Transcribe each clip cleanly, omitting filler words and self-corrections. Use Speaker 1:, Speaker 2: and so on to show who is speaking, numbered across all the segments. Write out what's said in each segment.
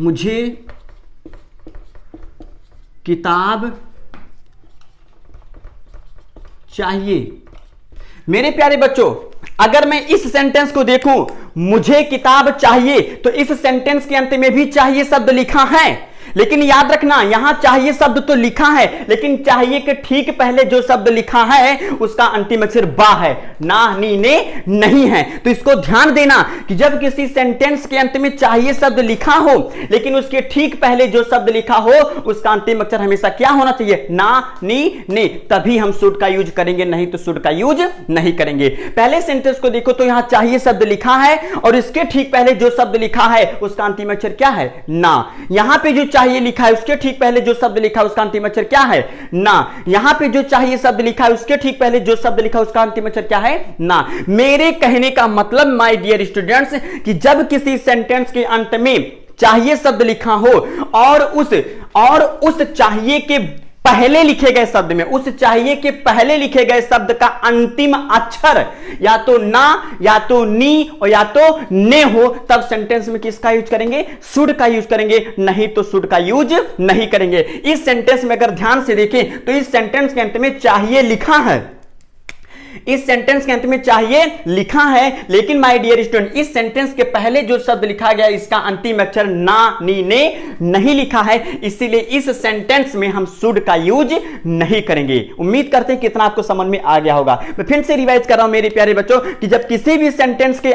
Speaker 1: मुझे किताब चाहिए। मेरे प्यारे बच्चों, अगर मैं इस सेंटेंस को देखूं, मुझे किताब चाहिए, तो इस सेंटेंस के अंत में भी चाहिए शब्द लिखा है। लेकिन याद रखना, यहां चाहिए शब्द तो लिखा है, लेकिन चाहिए के ठीक पहले जो शब्द लिखा है उसका अंतिम अक्षर बा है, ना नी ने नहीं है। तो इसको ध्यान देना कि जब किसी सेंटेंस के अंत में चाहिए शब्द लिखा हो, लेकिन उसके ठीक पहले जो शब्द लिखा हो उसका अंतिम अक्षर हमेशा क्या होना चाहिए, ना नी ने, तभी हम शुड का यूज करेंगे, नहीं तो शुड का यूज नहीं करेंगे। पहले सेंटेंस को देखो तो यहां चाहिए शब्द लिखा है और इसके ठीक पहले जो शब्द लिखा है उसका अंतिम अक्षर क्या है, ना। यहां पे जो चाहिए लिखा है उसके ठीक पहले जो शब्द लिखा है उसका अंतिम अक्षर क्या है, ना। यहां पे जो चाहिए शब्द लिखा है उसके ठीक पहले जो शब्द लिखा है उसका अंतिम अक्षर क्या है, ना। मेरे कहने का मतलब माय डियर स्टूडेंट्स कि जब किसी सेंटेंस के अंत में चाहिए शब्द लिखा हो और उस चाहिए के पहले लिखे गए शब्द में, उस चाहिए के पहले लिखे गए शब्द का अंतिम अक्षर या तो ना, या तो नी और या तो ने हो, तब सेंटेंस में किसका यूज करेंगे, शुड का यूज करेंगे, नहीं तो शुड का यूज नहीं करेंगे। इस सेंटेंस में अगर ध्यान से देखें तो इस सेंटेंस के अंत में चाहिए लिखा है, इस सेंटेंस के अंत में चाहिए लिखा है, लेकिन माय डियर स्टूडेंट इस सेंटेंस के पहले जो शब्द लिखा गया इसका अंतिम अक्षर ना नी ने नहीं लिखा है, इसीलिए इस सेंटेंस में हम शुड का यूज नहीं करेंगे। उम्मीद करते हैं कितना आपको समझ में आ गया होगा। मैं फिर से रिवाइज कर रहा हूं मेरे प्यारे बच्चों कि जब किसी भी सेंटेंस के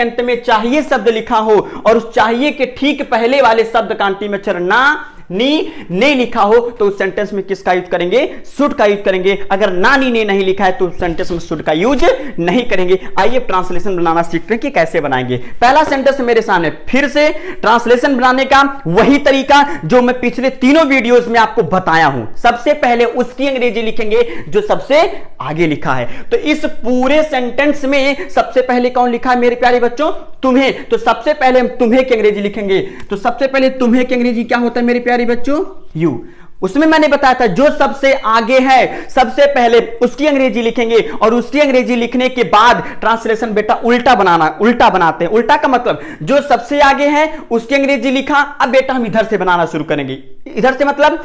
Speaker 1: अंत में चाहिए शब्द लिखा हो और उस चाहिए के ठीक पहले वाले शब्द का अंतिम अक्षर ना नी ने लिखा हो तो उस सेंटेंस में किसका यूज करेंगे, शुड का यूज करेंगे। अगर ना नी ने नहीं लिखा है तो उस सेंटेंस में शुड का यूज नहीं करेंगे। आइए ट्रांसलेशन बनाना सीखते हैं कि कैसे बनाएंगे। पहला सेंटेंस मेरे सामने, फिर से ट्रांसलेशन बनाने का वही तरीका जो मैं पिछले तीनों वीडियोस में आपको बताया हूं। सबसे पहले उसकी अंग्रेजी लिखेंगे जो सबसे आगे लिखा है। तो इस पूरे सेंटेंस में सबसे पहले कौन लिखा है मेरे प्यारे बच्चों, तुम्हें। तो सबसे पहले हम तुम्हें की अंग्रेजी लिखेंगे। तो सबसे पहले तुम्हें की अंग्रेजी क्या होता है मेरे प्यारे बच्चों, यू। उसमें मैंने बताया था जो सबसे आगे है सबसे पहले उसकी अंग्रेजी लिखेंगे और उसकी अंग्रेजी लिखने के बाद ट्रांसलेशन बेटा उल्टा बनाते हैं। उल्टा का मतलब जो सबसे आगे है उसकी अंग्रेजी लिखा, अब बेटा हम इधर से बनाना शुरू करेंगे। इधर से मतलब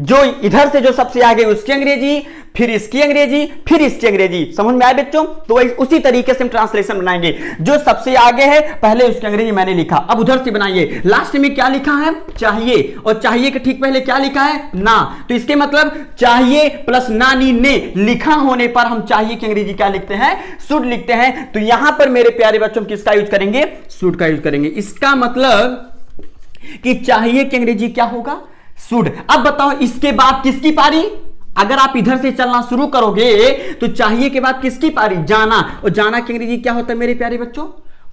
Speaker 1: जो इधर से जो सबसे आगे उसकी अंग्रेजी, फिर इसकी अंग्रेजी, फिर इसकी अंग्रेजी। समझ में आया बच्चों? तो उसी तरीके से हम ट्रांसलेशन बनाएंगे। जो सबसे आगे है पहले उसकी अंग्रेजी मैंने लिखा, अब उधर से बनाइए। लास्ट में क्या लिखा है, चाहिए, और चाहिए के ठीक पहले क्या लिखा है, ना। तो इसके मतलब चाहिए प्लस ना नी ने लिखा होने पर हम चाहिए की अंग्रेजी क्या लिखते हैं, शुड लिखते हैं। तो यहां पर मेरे प्यारे बच्चों किसका यूज करेंगे, शुड का यूज करेंगे। इसका मतलब कि चाहिए की अंग्रेजी क्या होगा, शुड। अब बताओ इसके बाद किसकी पारी, अगर आप इधर से चलना शुरू करोगे तो चाहिए के बाद किसकी पारी, जाना। और जाना की अंग्रेजी क्या होता है मेरे प्यारे बच्चों,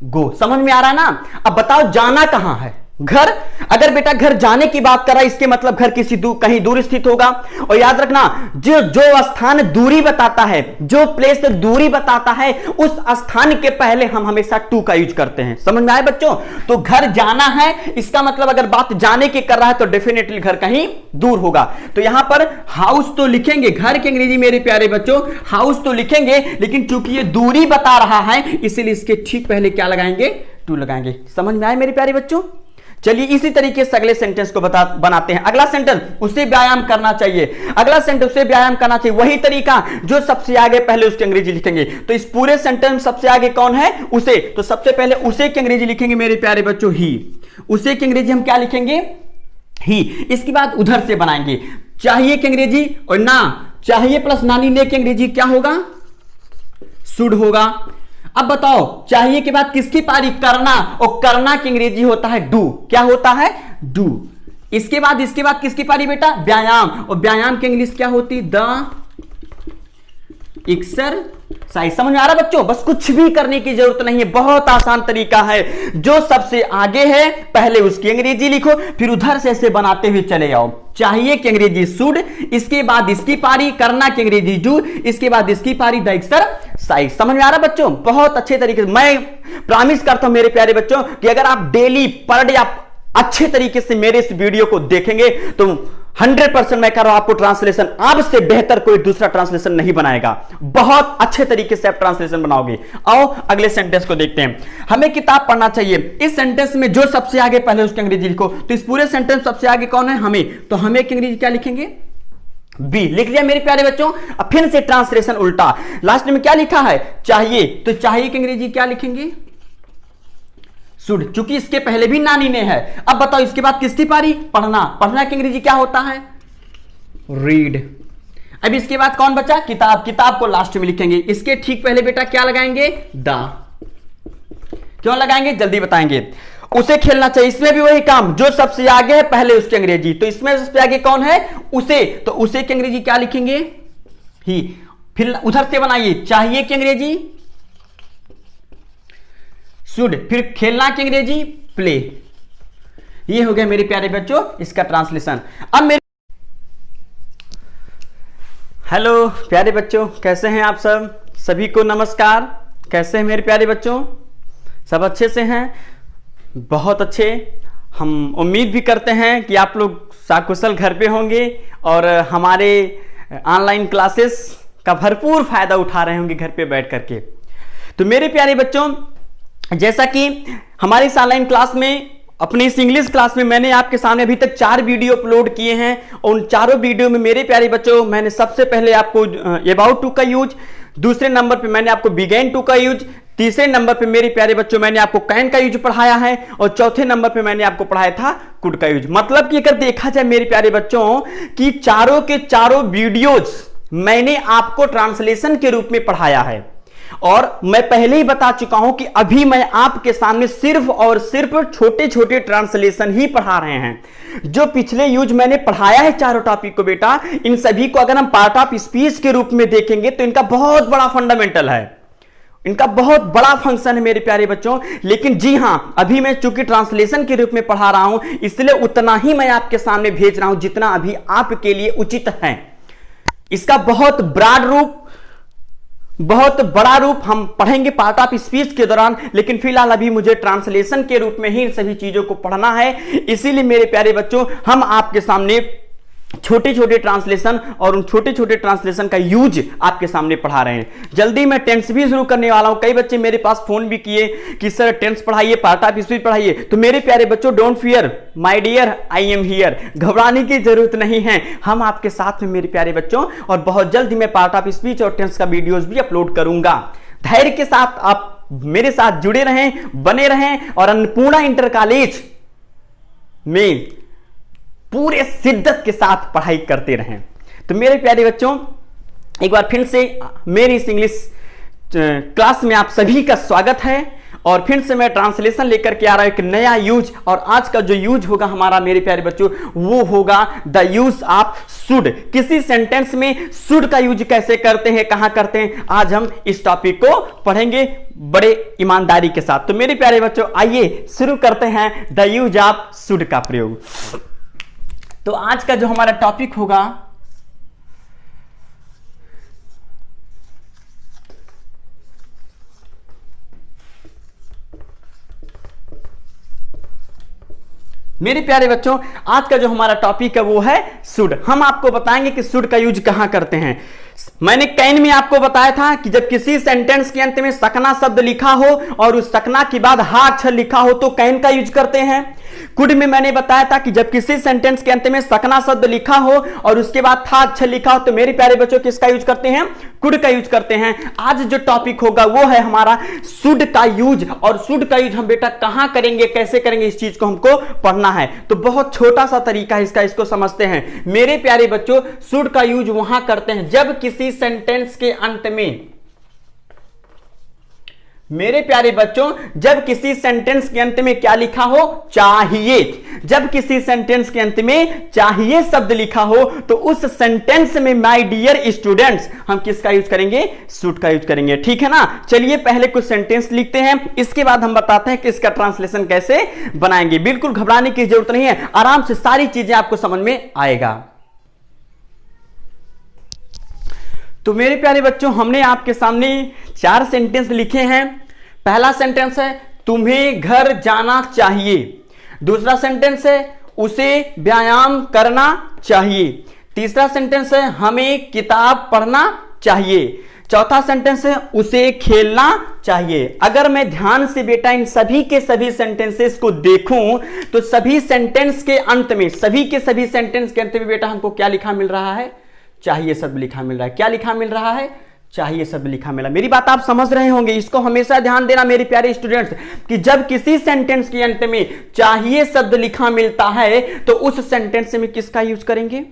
Speaker 1: गो। समझ में आ रहा है ना? अब बताओ जाना कहां है, घर। अगर बेटा घर जाने की बात कर रहा है इसके मतलब घर किसी कहीं दूर स्थित होगा। और याद रखना जो स्थान दूरी बताता है, जो प्लेस दूरी बताता है, उस स्थान के पहले हम हमेशा टू का यूज करते हैं। समझ में आए बच्चों? तो घर जाना है, इसका मतलब अगर बात जाने की कर रहा है तो डेफिनेटली घर कहीं दूर होगा। तो यहां पर हाउस तो लिखेंगे, घर की अंग्रेजी मेरे प्यारे बच्चों हाउस तो लिखेंगे, लेकिन चूंकि ये दूरी बता रहा है इसीलिए इसके ठीक पहले क्या लगाएंगे, टू लगाएंगे। समझ में आए मेरे प्यारे बच्चों? चलिए इसी तरीके से अगले सेंटेंस को बनाते हैं। अगला सेंटेंस उसे व्यायाम करना चाहिए। अगला सेंटेंस उसे व्यायाम करना चाहिए, वही तरीका जो सबसे आगे पहले उसकी अंग्रेजी लिखेंगे। तो इस पूरे सेंटेंस सबसे आगे कौन है, उसे। तो सबसे पहले उसे की अंग्रेजी लिखेंगे मेरे प्यारे बच्चों, ही। उसे की अंग्रेजी हम क्या लिखेंगे, ही। इसके बाद उधर से बनाएंगे चाहिए की अंग्रेजी, और ना चाहिए प्लस नानी ने की अंग्रेजी क्या होगा, शुड होगा। अब बताओ चाहिए के बाद किसकी पारी, करना। और करना की अंग्रेजी होता है डू। क्या होता है, डू। इसके बाद किसकी पारी बेटा, व्यायाम। और व्यायाम की इंग्लिश क्या होती, द एक्सरसाइज। समझ में आ रहा बच्चों? बस कुछ भी करने की जरूरत नहीं है, बहुत आसान तरीका है। जो सबसे आगे है पहले उसकी अंग्रेजी लिखो, फिर उधर से ऐसे बनाते हुए चले आओ। चाहिए की अंग्रेजी शुड, इसके बाद इसकी पारी, करना की अंग्रेजी डू, इसके बाद इसकी पारी द एक्सरसाइज। समझ में आ रहा बच्चों? बहुत अच्छे तरीके से मैं प्रॉमिस करता हूं मेरे प्यारे बच्चों कि अगर आप डेली पर डे आप अच्छे तरीके से मेरे इस वीडियो को देखेंगे तो 100% मैं कह रहा हूं आपको ट्रांसलेशन आपसे बेहतर कोई दूसरा ट्रांसलेशन नहीं बनाएगा। बहुत अच्छे तरीके से आप ट्रांसलेशन बनाओगे। आओ अगले सेंटेंस को देखते हैं। हमें किताब पढ़ना चाहिए, इस सेंटेंस में जो सबसे आगे पहले उसकी अंग्रेजी लिखो। तो इस पूरे सेंटेंस सबसे आगे कौन है? हमें। तो हमें की अंग्रेजी क्या लिखेंगे? बी। लिख लिया मेरे प्यारे बच्चों। अब फिर से ट्रांसलेशन उल्टा, लास्ट में क्या लिखा है? चाहिए। तो चाहिए की अंग्रेजी क्या लिखेंगे? शुड। चूंकि इसके पहले भी नानी ने है, अब बताओ इसके बाद किसकी पारी? पढ़ना। पढ़ना की अंग्रेजी क्या होता है? रीड। अब इसके बाद कौन बचा? किताब। किताब को लास्ट में लिखेंगे। इसके ठीक पहले बेटा क्या लगाएंगे? द। क्यों लगाएंगे? जल्दी बताएंगे। उसे खेलना चाहिए, इसमें भी वही काम, जो सबसे आगे है पहले उसकी अंग्रेजी। तो इसमें सबसे आगे कौन है? उसे। तो उसे की अंग्रेजी क्या लिखेंगे? ही। फिर उधर से बनाइए, चाहिए की अंग्रेजी शुड, फिर खेलना की अंग्रेजी प्ले। ये हो गया मेरे प्यारे बच्चों इसका ट्रांसलेशन। अब मेरे हेलो प्यारे बच्चों, कैसे हैं आप सब? सभी को नमस्कार। कैसे हैं मेरे प्यारे बच्चों? सब अच्छे से हैं? बहुत अच्छे। हम उम्मीद भी करते हैं कि आप लोग सकुशल घर पे होंगे और हमारे ऑनलाइन क्लासेस का भरपूर फायदा उठा रहे होंगे घर पे बैठ करके। तो मेरे प्यारे बच्चों, जैसा कि हमारी इस ऑनलाइन क्लास में, अपनी इस इंग्लिश क्लास में मैंने आपके सामने अभी तक 4 वीडियो अपलोड किए हैं और उन चारों वीडियो में मेरे प्यारे बच्चों मैंने सबसे पहले आपको अबाउट टू का यूज, दूसरे नंबर पे मैंने आपको बिगेन टू का यूज, तीसरे नंबर पे मेरे प्यारे बच्चों मैंने आपको कैन का यूज पढ़ाया है और चौथे नंबर पे मैंने आपको पढ़ाया था कुड का यूज। मतलब कि अगर देखा जाए मेरे प्यारे बच्चों कि चारों के चारों वीडियोज मैंने आपको ट्रांसलेशन के रूप में पढ़ाया है। और मैं पहले ही बता चुका हूं कि अभी मैं आपके सामने सिर्फ और सिर्फ छोटे छोटे ट्रांसलेशन ही पढ़ा रहे हैं। जो पिछले यूज मैंने पढ़ाया है चारों टॉपिक को बेटा, इन सभी को अगर हम पार्ट ऑफ स्पीच के रूप में देखेंगे तो इनका बहुत बड़ा फंडामेंटल है, इनका बहुत बड़ा फंक्शन है मेरे प्यारे बच्चों। लेकिन जी हां, अभी मैं चूंकि ट्रांसलेशन के रूप में पढ़ा रहा हूं इसलिए उतना ही मैं आपके सामने भेज रहा हूं जितना अभी आपके लिए उचित है। इसका बहुत ब्रॉड रूप, बहुत बड़ा रूप हम पढ़ेंगे पार्ट ऑफ स्पीच के दौरान, लेकिन फिलहाल अभी मुझे ट्रांसलेशन के रूप में ही इन सभी चीजों को पढ़ना है। इसीलिए मेरे प्यारे बच्चों हम आपके सामने छोटे छोटे ट्रांसलेशन और उन छोटे छोटे ट्रांसलेशन का यूज आपके सामने पढ़ा रहे हैं। जल्दी मैं टेंस भी शुरू करने वाला हूं। कई बच्चे मेरे पास फोन भी किए कि सर टेंस पढ़ाइए, पार्ट ऑफ स्पीच पढ़ाइए। तो मेरे प्यारे बच्चों don't fear my dear, I am here. घबराने की जरूरत नहीं है, हम आपके साथ में मेरे प्यारे बच्चों। और बहुत जल्दी मैं पार्ट ऑफ स्पीच और टेंस का वीडियोस भी अपलोड करूंगा। धैर्य के साथ आप मेरे साथ जुड़े रहें, बने रहें और अन्नपूर्णा इंटर कॉलेज में पूरे शिद्दत के साथ पढ़ाई करते रहें। तो मेरे प्यारे बच्चों एक बार फिर से मेरी इस इंग्लिश क्लास में आप सभी का स्वागत है। और फिर से मैं ट्रांसलेशन लेकर के आ रहा हूं एक नया यूज। और आज का जो यूज होगा हमारा मेरे प्यारे बच्चों वो होगा द यूज ऑफ शुड। किसी सेंटेंस में शुड का यूज कैसे करते हैं, कहां करते हैं, आज हम इस टॉपिक को पढ़ेंगे बड़े ईमानदारी के साथ। तो मेरे प्यारे बच्चों आइए शुरू करते हैं द यूज ऑफ शुड का प्रयोग। तो आज का जो हमारा टॉपिक होगा मेरे प्यारे बच्चों, आज का जो हमारा टॉपिक है वो है शुड। हम आपको बताएंगे कि शुड का यूज कहां करते हैं। मैंने कैन में आपको बताया था कि जब किसी सेंटेंस के अंत में सकना शब्द लिखा हो और उस सकना के बाद हा अक्षर लिखा हो तो कैन का यूज करते हैं। कुड में मैंने बताया था कि जब किसी सेंटेंस के अंत में सकना शब्द लिखा हो और उसके बाद था अक्षर लिखा हो तो मेरे प्यारे बच्चों किसका यूज करते हैं? कुड का यूज करते हैं। आज जो टॉपिक होगा वो है हमारा शुड का यूज। और शुड का यूज हम बेटा कहां करेंगे, कैसे करेंगे, इस चीज को हमको पढ़ना है। तो बहुत छोटा सा तरीका है इसका, इसको समझते हैं। मेरे प्यारे बच्चों शुड का यूज वहां करते हैं जब किसी सेंटेंस के अंत में, मेरे प्यारे बच्चों जब किसी सेंटेंस के अंत में क्या लिखा हो? चाहिए। जब किसी सेंटेंस के अंत में चाहिए शब्द लिखा हो तो उस सेंटेंस में माय डियर स्टूडेंट्स हम किसका यूज करेंगे? शुड का यूज करेंगे। ठीक है ना? चलिए पहले कुछ सेंटेंस लिखते हैं, इसके बाद हम बताते हैं कि इसका ट्रांसलेशन कैसे बनाएंगे। बिल्कुल घबराने की जरूरत नहीं है, आराम से सारी चीजें आपको समझ में आएगा। तो मेरे प्यारे बच्चों हमने आपके सामने 4 सेंटेंस लिखे हैं। पहला सेंटेंस है तुम्हें घर जाना चाहिए। दूसरा सेंटेंस है उसे व्यायाम करना चाहिए। तीसरा सेंटेंस है हमें किताब पढ़ना चाहिए। चौथा सेंटेंस है उसे खेलना चाहिए। अगर मैं ध्यान से बेटा इन सभी के सभी सेंटेंसेस को देखूं तो सभी सेंटेंस के अंत में, सभी के सभी सेंटेंस के अंत में बेटा हमको क्या लिखा मिल रहा है? चाहिए शब्द लिखा मिल रहा है। क्या लिखा मिल रहा है? चाहिए शब्द लिखा मिला। मेरी बात आप समझ रहे होंगे, इसको हमेशा ध्यान देना मेरे प्यारे स्टूडेंट्स, कि जब किसी सेंटेंस के अंत में चाहिए शब्द लिखा मिलता है तो उस सेंटेंस में किसका यूज करेंगे?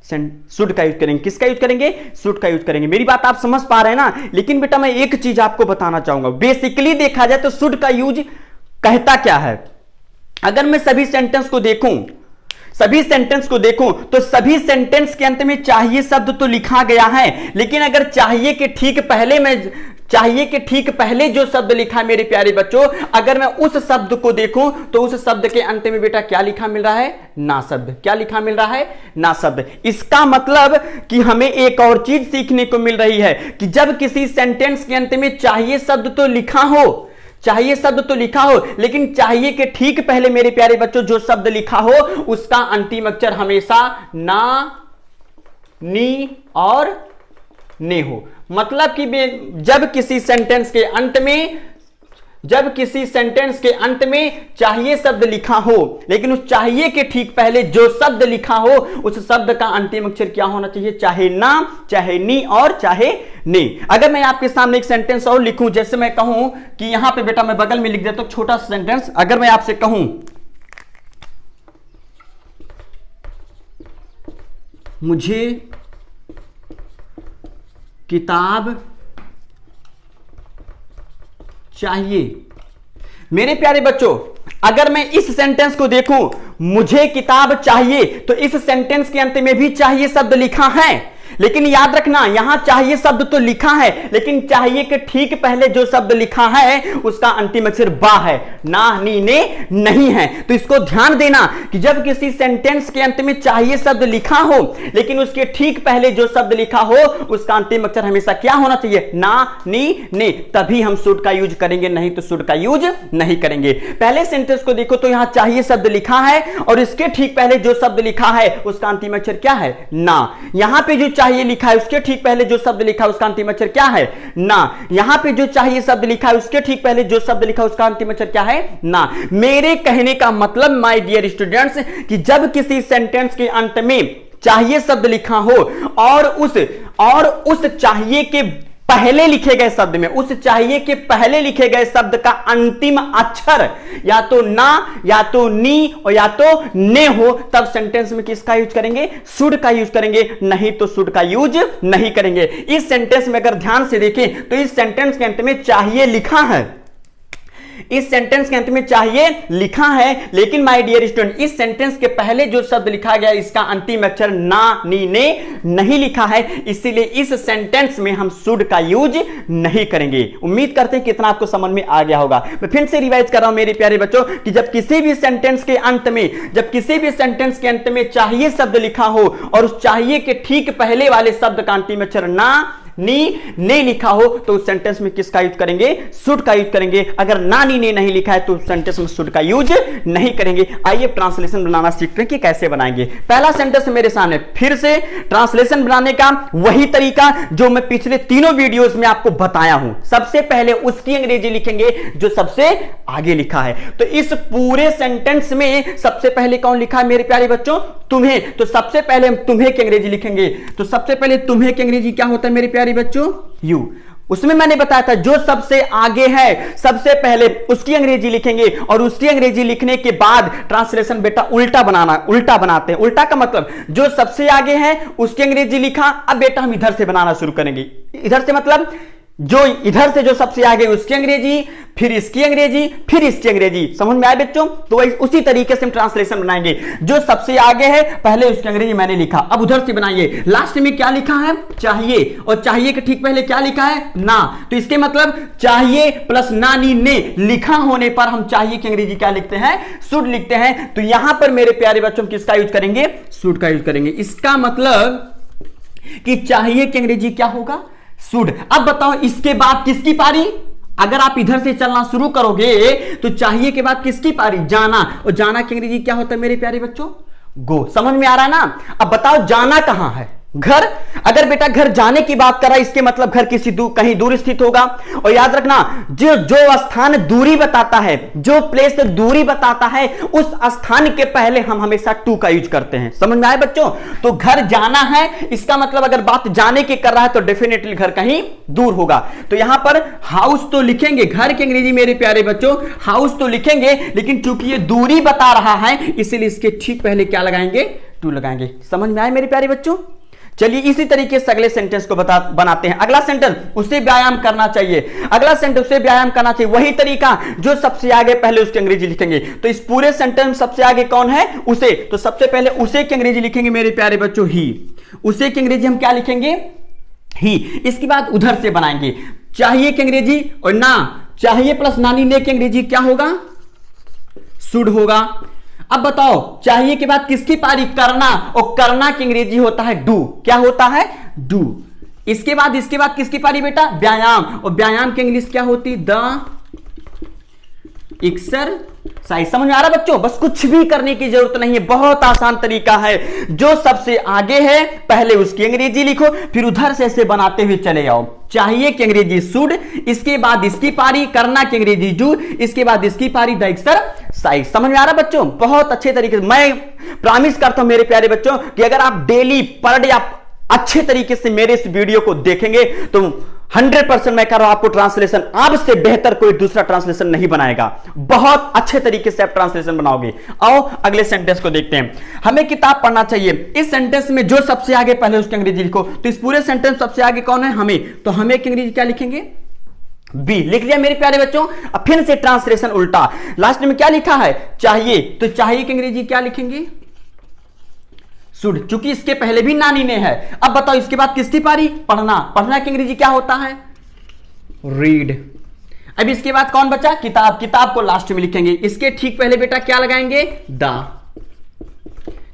Speaker 1: शुड का यूज करेंगे। किसका यूज करेंगे? शुड का यूज करेंगे। मेरी बात आप समझ पा रहे हैं ना? लेकिन बेटा मैं एक चीज आपको बताना चाहूंगा, बेसिकली देखा जाए तो शुड का यूज कहता क्या है? अगर मैं सभी सेंटेंस को देखूं तो सभी सेंटेंस के अंत में चाहिए शब्द तो लिखा गया है, लेकिन अगर चाहिए के ठीक पहले जो शब्द लिखा है मेरे प्यारे बच्चों, अगर मैं उस शब्द को देखूं तो उस शब्द के अंत में बेटा क्या लिखा मिल रहा है? ना शब्द। क्या लिखा मिल रहा है? ना शब्द। इसका मतलब कि हमें एक और चीज सीखने को मिल रही है कि जब किसी सेंटेंस के अंत में चाहिए शब्द तो लिखा हो, लेकिन चाहिए के ठीक पहले मेरे प्यारे बच्चों जो शब्द लिखा हो उसका अंतिम अक्षर हमेशा ना, नी और ने हो। मतलब कि जब किसी सेंटेंस के अंत में चाहिए शब्द लिखा हो, लेकिन उस चाहिए के ठीक पहले जो शब्द लिखा हो उस शब्द का अंतिम अक्षर क्या होना चाहिए? चाहे ना, चाहे नी और चाहे ने। अगर मैं आपके सामने एक सेंटेंस और लिखूं, जैसे मैं कहूं कि यहां पे बेटा मैं बगल में लिख देता हूं छोटा सा सेंटेंस, अगर मैं आपसे कहूं मुझे किताब चाहिए। मेरे प्यारे बच्चों, अगर मैं इस सेंटेंस को देखूं मुझे किताब चाहिए तो इस सेंटेंस के अंत में भी चाहिए शब्द लिखा है, लेकिन याद रखना यहां चाहिए शब्द तो लिखा है, लेकिन चाहिए के ठीक पहले जो शब्द लिखा है उसका अंतिम अक्षर बा है, ना, नी, ने नहीं है। तो इसको ध्यान देना कि जब किसी सेंटेंस के अंत में चाहिए शब्द लिखा हो लेकिन उसके ठीक पहले जो शब्द लिखा हो उसका अंतिम अक्षर हमेशा क्या होना चाहिए? ना, नी, ने। तभी हम शुड का यूज करेंगे, नहीं तो शुड का यूज नहीं करेंगे। पहले सेंटेंस को देखो तो यहां चाहिए शब्द लिखा है और इसके ठीक पहले जो शब्द लिखा है उसका अंतिम अक्षर क्या है? ना। यहां पे जो चाहिए लिखा है उसके ठीक पहले जो शब्द लिखा है उसका अंतिम अक्षर क्या है? ना। यहां पे जो चाहिए शब्द लिखा है उसके ठीक पहले जो शब्द लिखा है उसका अंतिम अक्षर क्या है? ना। मेरे कहने का मतलब माय डियर स्टूडेंट्स कि जब किसी सेंटेंस के अंत में चाहिए शब्द लिखा हो और उस चाहिए के पहले लिखे गए शब्द में, उस चाहिए के पहले लिखे गए शब्द का अंतिम अक्षर या तो ना, या तो नी और या तो ने हो, तब सेंटेंस में किसका यूज करेंगे? शुड का यूज करेंगे, नहीं तो शुड का यूज नहीं करेंगे। इस सेंटेंस में अगर ध्यान से देखें तो इस सेंटेंस के अंत में चाहिए लिखा है, इस सेंटेंस के अंत में चाहिए लिखा है, लेकिन माय डियर स्टूडेंट इस सेंटेंस के पहले जो शब्द लिखा गया इसका अंतिम अक्षर ना, नी, ने नहीं लिखा है, इसीलिए इस सेंटेंस में हम शुड का यूज नहीं करेंगे। उम्मीद करते हैं कितना आपको समझ में आ गया होगा। मैं फिर से रिवाइज कर रहा हूं मेरे प्यारे बच्चों कि जब किसी भी सेंटेंस के अंत में चाहिए शब्द लिखा हो और उस चाहिए के ठीक पहले वाले शब्द का अंतिम अक्षर ना, नी, ने लिखा हो तो उस सेंटेंस में किसका यूज करेंगे? शुड का यूज करेंगे। अगर ना, नी, ने नहीं लिखा है तो उस सेंटेंस में शुड का यूज नहीं करेंगे। आइए ट्रांसलेशन बनाना सीखते हैं कि कैसे बनाएंगे। पहला सेंटेंस मेरे सामने, फिर से ट्रांसलेशन बनाने का वही तरीका जो मैं पिछले तीनों वीडियोस में आपको बताया हूं। सबसे पहले उसकी अंग्रेजी लिखेंगे जो सबसे आगे लिखा है। तो इस पूरे सेंटेंस में सबसे पहले कौन लिखा है मेरे प्यारे बच्चों? तुम्हें। तो सबसे पहले हम तुम्हें की अंग्रेजी लिखेंगे। तो सबसे पहले तुम्हें की अंग्रेजी क्या होता है मेरे प्यारे बच्चों? यू। उसमें मैंने बताया था जो सबसे आगे है सबसे पहले उसकी अंग्रेजी लिखेंगे और उसकी अंग्रेजी लिखने के बाद ट्रांसलेशन बेटा उल्टा बनाते हैं। उल्टा का मतलब जो सबसे आगे है उसकी अंग्रेजी लिखा, अब बेटा हम इधर से बनाना शुरू करेंगे। इधर से मतलब जो इधर से जो सबसे आगे उसकी अंग्रेजी, फिर इसकी अंग्रेजी, फिर इसकी अंग्रेजी। समझ में आया बच्चों? तो उसी तरीके से हम ट्रांसलेशन बनाएंगे। जो सबसे आगे है पहले उसकी अंग्रेजी मैंने लिखा, अब उधर से बनाइए। लास्ट में क्या लिखा है? चाहिए, और चाहिए के ठीक पहले क्या लिखा है? ना। तो इसके मतलब चाहिए प्लस ना, नी, ने लिखा होने पर हम चाहिए की अंग्रेजी क्या लिखते हैं? शुड लिखते हैं। तो यहां पर मेरे प्यारे बच्चों किसका यूज करेंगे? शुड का यूज करेंगे। इसका मतलब कि चाहिए की अंग्रेजी क्या होगा? शुड। अब बताओ इसके बाद किसकी पारी? अगर आप इधर से चलना शुरू करोगे तो चाहिए के बाद किसकी पारी? जाना। और जाना की अंग्रेजी क्या होता है मेरे प्यारे बच्चों? गो। समझ में आ रहा है ना? अब बताओ जाना कहां है? घर। अगर बेटा घर जाने की बात कर रहा है, इसके मतलब घर किसी कहीं दूर स्थित होगा। और याद रखना, जो स्थान दूरी बताता है, जो प्लेस दूरी बताता है, उस स्थान के पहले हम हमेशा टू का यूज करते हैं। समझ में आए बच्चों? तो घर जाना है, इसका मतलब अगर बात जाने की कर रहा है तो डेफिनेटली घर कहीं दूर होगा। तो यहां पर हाउस तो लिखेंगे, घर की अंग्रेजी मेरे प्यारे बच्चों हाउस तो लिखेंगे, लेकिन चूंकि ये दूरी बता रहा है इसलिए इसके ठीक पहले क्या लगाएंगे? टू लगाएंगे। समझ में आए मेरे प्यारे बच्चों? चलिए इसी तरीके से अगले सेंटेंस को बनाते हैं। अगला सेंटेंस, उसे व्यायाम करना चाहिए। अगला सेंटेंस, उसे व्यायाम करना चाहिए, वही तरीका जो सबसे आगे पहले उसकी अंग्रेजी लिखेंगे। तो इस पूरे सेंटेंस सबसे आगे कौन है? उसे। तो सबसे पहले उसे की अंग्रेजी लिखेंगे मेरे प्यारे बच्चों ही। उसे की अंग्रेजी हम क्या लिखेंगे? ही। इसके बाद उधर से बनाएंगे चाहिए की अंग्रेजी, और ना चाहिए प्लस नानी ने की अंग्रेजी क्या होगा? शुड होगा। अब बताओ चाहिए के बाद किसकी पारी? करना। और करना की अंग्रेजी होता है डू। क्या होता है? डू। इसके बाद किसकी पारी बेटा? व्यायाम। और व्यायाम की इंग्लिश क्या होती? The exercise. समझ में आ रहा बच्चों? बस कुछ भी करने की जरूरत नहीं है, बहुत आसान तरीका है। जो सबसे आगे है पहले उसकी अंग्रेजी लिखो, फिर उधर से ऐसे बनाते हुए चले आओ। चाहिए की अंग्रेजी शुड, इसके बाद इसकी पारी, करना की अंग्रेजी डू, इसके बाद इसकी पारी द एक्सरसाइज। समझ में आ रहा बच्चों? बहुत अच्छे तरीके से मैं प्रॉमिस करता हूं मेरे प्यारे बच्चों कि अगर आप डेली पर डे आप अच्छे तरीके से मेरे इस वीडियो को देखेंगे तो 100% मैं कह रहा हूं आपको ट्रांसलेशन आपसे बेहतर कोई दूसरा ट्रांसलेशन नहीं बनाएगा। बहुत अच्छे तरीके से आप ट्रांसलेशन बनाओगे। आओ अगले सेंटेंस को देखते हैं। हमें किताब पढ़ना चाहिए। इस सेंटेंस में जो सबसे आगे पहले उसकी अंग्रेजी लिखो। तो इस पूरे सेंटेंस सबसे आगे कौन है? हमें। तो हमें की अंग्रेजी क्या लिखेंगे? बी। लिख लिया मेरे प्यारे बच्चों? अब फिर से ट्रांसलेशन उल्टा। लास्ट में क्या लिखा है? चाहिए। तो चाहिए की अंग्रेजी क्या लिखेंगे? शुड। चूंकि इसके पहले भी नानी ने है। अब बताओ इसके बाद किसकी पारी? पढ़ना। पढ़ना की अंग्रेजी क्या होता है? रीड। अब इसके बाद कौन बचा? किताब। किताब को लास्ट में लिखेंगे। इसके ठीक पहले बेटा क्या लगाएंगे? द।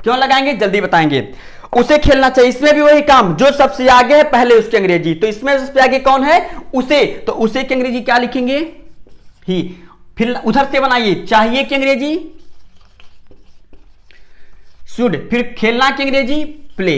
Speaker 1: क्यों लगाएंगे? जल्दी बताएंगे। उसे खेलना चाहिए, इसमें भी वही काम, जो सबसे आगे है पहले उसकी अंग्रेजी। तो इसमें सबसे आगे कौन है? उसे। तो उसे की अंग्रेजी क्या लिखेंगे? ही। फिर उधर से बनाइए चाहिए की अंग्रेजी शुड, फिर खेलना की अंग्रेजी प्ले।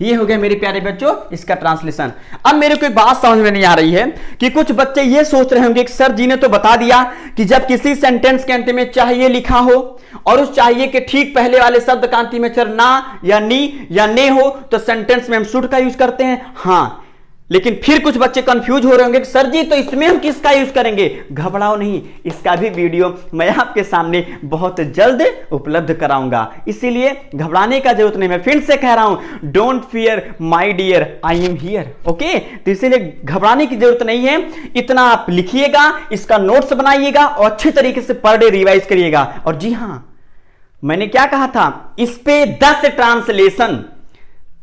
Speaker 1: ये हो गया मेरे प्यारे बच्चों इसका ट्रांसलेशन। अब मेरे को एक बात समझ में नहीं आ रही है कि कुछ बच्चे ये सोच रहे होंगे कि सर जी ने तो बता दिया कि जब किसी सेंटेंस के अंत में चाहिए लिखा हो और उस चाहिए के ठीक पहले वाले शब्द का अंतिम अक्षर ना या नी या ने हो तो सेंटेंस में हम शुड का यूज करते हैं। हाँ, लेकिन फिर कुछ बच्चे कंफ्यूज हो रहे होंगे कि सर जी तो इसमें हम किसका यूज करेंगे? घबराओ नहीं, इसका भी वीडियो मैं आपके सामने बहुत जल्द उपलब्ध कराऊंगा, इसीलिए घबराने का जरूरत नहीं। मैं फिर से कह रहा हूं, don't fear my dear, I am here. Okay, तो इसीलिए घबराने की जरूरत नहीं है। इतना आप लिखिएगा, इसका नोट्स बनाइएगा और अच्छे तरीके से पर डे रिवाइज करिएगा। और जी हां, मैंने क्या कहा था, इस पे 10 ट्रांसलेशन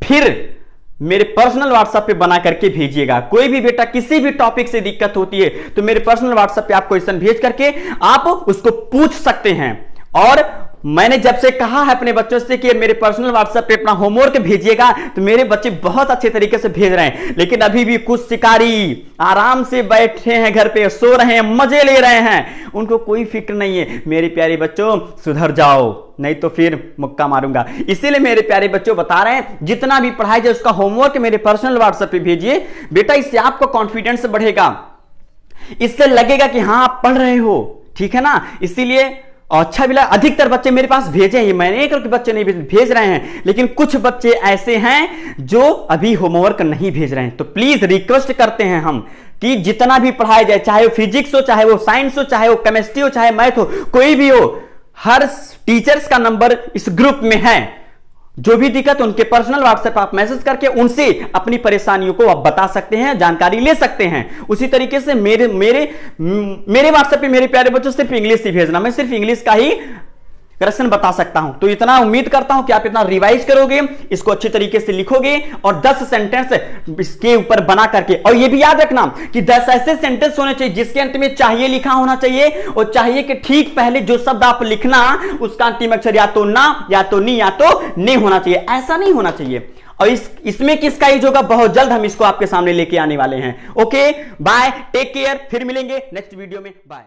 Speaker 1: फिर मेरे पर्सनल व्हाट्सएप पे बना करके भेजिएगा। कोई भी बेटा किसी भी टॉपिक से दिक्कत होती है तो मेरे पर्सनल व्हाट्सएप पे आप क्वेश्चन भेज करके आप उसको पूछ सकते हैं। और मैंने जब से कहा है अपने बच्चों से कि मेरे पर्सनल व्हाट्सएप पे अपना होमवर्क भेजिएगा तो मेरे बच्चे बहुत अच्छे तरीके से भेज रहे हैं। लेकिन अभी भी कुछ शिकारी आराम से बैठे हैं घर पे, सो रहे हैं, मजे ले रहे हैं, उनको कोई फिक्र नहीं है। मेरे प्यारे बच्चों सुधर जाओ, नहीं तो फिर मुक्का मारूंगा। इसीलिए मेरे प्यारे बच्चों बता रहे हैं, जितना भी पढ़ाई जाए उसका होमवर्क मेरे पर्सनल व्हाट्सएप पे भेजिए बेटा। इससे आपको कॉन्फिडेंस बढ़ेगा, इससे लगेगा कि हाँ आप पढ़ रहे हो, ठीक है ना। इसीलिए अच्छा भी लगा, अधिकतर बच्चे मेरे पास भेजे हैं, मैंने एक बच्चे नहीं भेज रहे हैं, लेकिन कुछ बच्चे ऐसे हैं जो अभी होमवर्क नहीं भेज रहे हैं। तो प्लीज रिक्वेस्ट करते हैं हम कि जितना भी पढ़ाया जाए, चाहे वो फिजिक्स हो, चाहे वो साइंस हो, चाहे वो केमिस्ट्री हो, चाहे मैथ हो, कोई भी हो, हर टीचर्स का नंबर इस ग्रुप में है। जो भी दिक्कत उनके पर्सनल व्हाट्सएप आप मैसेज करके उनसे अपनी परेशानियों को आप बता सकते हैं, जानकारी ले सकते हैं। उसी तरीके से मेरे व्हाट्सएप पे मेरे प्यारे बच्चों सिर्फ इंग्लिश ही भेजना, मैं सिर्फ इंग्लिश का ही क्वेश्चन बता सकता हूं। तो इतना उम्मीद करता हूं कि आप इतना रिवाइज करोगे, इसको अच्छी तरीके से लिखोगे और 10 सेंटेंस इसके ऊपर बना करके। और ये भी याद रखना कि 10 ऐसे सेंटेंस होने चाहिए जिसके अंत में चाहिए लिखा होना चाहिए और चाहिए कि ठीक पहले जो शब्द आप लिखना उसका अंतिम अक्षर या तो ना, या तो नी, या तो ने होना चाहिए। ऐसा नहीं होना चाहिए। और इसमें किसका यूज होगा बहुत जल्द हम इसको आपके सामने लेके आने वाले हैं। ओके, बाय, टेक केयर, फिर मिलेंगे नेक्स्ट वीडियो में। बाय।